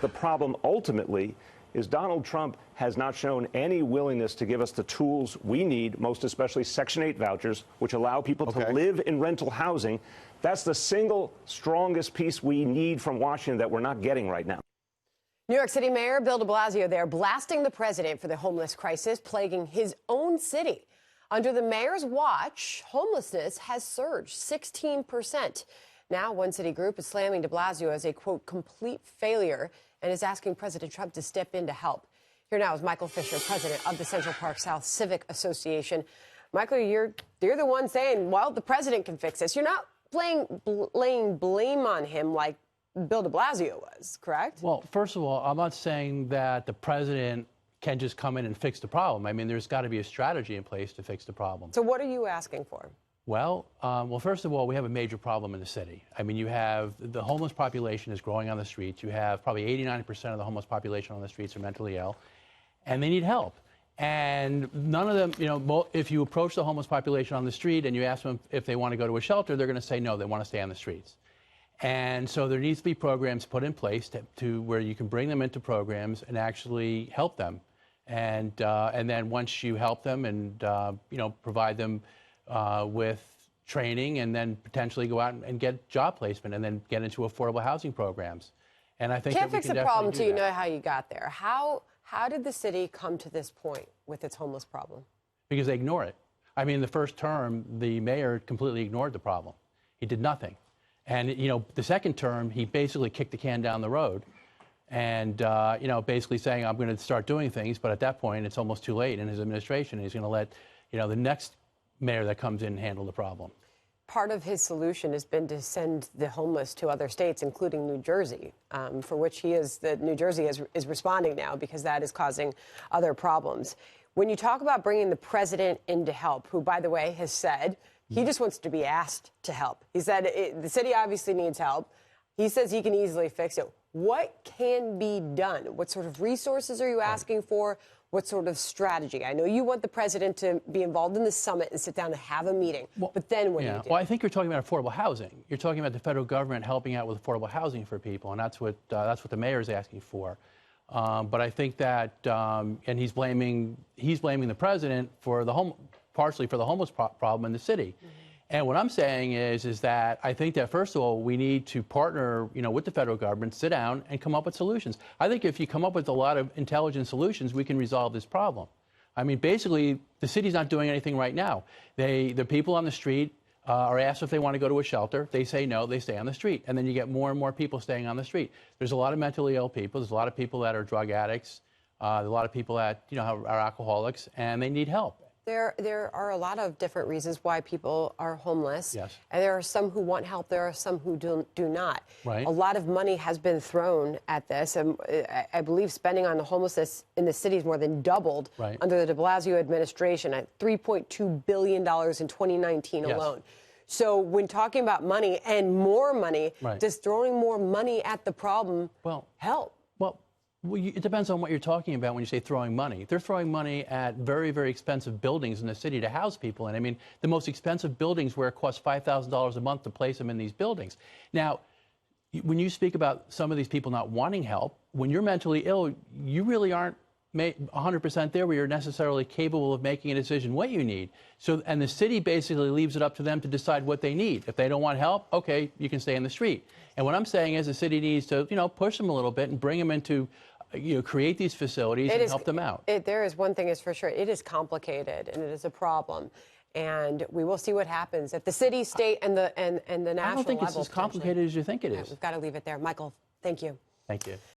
The problem ultimately is Donald Trump has not shown any willingness to give us the tools we need, most especially Section 8 vouchers, which allow people to live in rental housing. That's the single strongest piece we need from Washington that we're not getting right now. New York City Mayor Bill de Blasio there blasting the president for the homeless crisis plaguing his own city. Under the mayor's watch, homelessness has surged 16%. Now, one city group is slamming de Blasio as a, quote, complete failure and is asking President Trump to step in to help. Here now is Michael Fischer, president of the Central Park South Civic Association. Michael, you're the one saying, well, the president can fix this. You're not laying blame on him like Bill de Blasio was, correct? Well, first of all, I'm not saying that the president can just come in and fix the problem. I mean, there's got to be a strategy in place to fix the problem. So what are you asking for? Well, first of all, we have a major problem in the city. I mean, you have the homeless population is growing on the streets. You have probably 89% of the homeless population on the streets are mentally ill, and they need help. And none of them, you know, if you approach the homeless population on the street and you ask them if they want to go to a shelter, they're going to say no, they want to stay on the streets. And so there needs to be programs put in place to where you can bring them into programs and actually help them. And then once you help them and, you know, provide them with training and then potentially go out and get job placement and then get into affordable housing programs. And I think can't fix the problem until you know how you got there. How did the city come to this point with its homeless problem? Because they ignore it. I mean, the first term, the mayor completely ignored the problem. He did nothing. And, you know, the second term, he basically kicked the can down the road and, you know, basically saying, I'm going to start doing things. But at that point, it's almost too late in his administration. He's going to let, you know, the next mayor that comes in handle the problem. Part of his solution has been to send the homeless to other states, including New Jersey, for which New Jersey is responding now because that is causing other problems. When you talk about bringing the president in to help, who, by the way, has said he just wants to be asked to help. He said the city obviously needs help. He says he can easily fix it. What can be done? What sort of resources are you asking for? What sort of strategy? I know you want the president to be involved in the summit and sit down and have a meeting, but then what do you do? Well, I think you're talking about affordable housing. You're talking about the federal government helping out with affordable housing for people, and that's what the mayor is asking for. But I think that, and he's blaming the president for partially for the homeless problem in the city. Mm-hmm. And what I'm saying is that I think that, first of all, we need to partner, you know, with the federal government, sit down and come up with solutions. I think if you come up with a lot of intelligent solutions, we can resolve this problem. I mean, basically, the city's not doing anything right now. The people on the street are asked if they want to go to a shelter. They say no, they stay on the street. And then you get more and more people staying on the street. There's a lot of mentally ill people. There's a lot of people that are drug addicts. There's a lot of people that, you know, are alcoholics, and they need help. There are a lot of different reasons why people are homeless. Yes. And there are some who want help. There are some who do not. Right. A lot of money has been thrown at this. I believe spending on the homelessness in the city has more than doubled under the de Blasio administration at $3.2 billion in 2019 alone. So when talking about money and more money, does throwing more money at the problem help? Well, it depends on what you're talking about when you say throwing money. They're throwing money at very, very expensive buildings in the city to house people. And I mean, the most expensive buildings where it costs $5,000 a month to place them in these buildings. Now, when you speak about some of these people not wanting help, when you're mentally ill, you really aren't 100% there where you're necessarily capable of making a decision what you need. So, and the city basically leaves it up to them to decide what they need. If they don't want help, okay, you can stay in the street. And what I'm saying is the city needs to, you know, push them a little bit and bring them into, you know, create these facilities and help them out. There is one thing is for sure. It is complicated and it is a problem. And we will see what happens at the city, state, and the national level. I don't think it's as complicated as you think it is. We've got to leave it there. Michael, thank you. Thank you.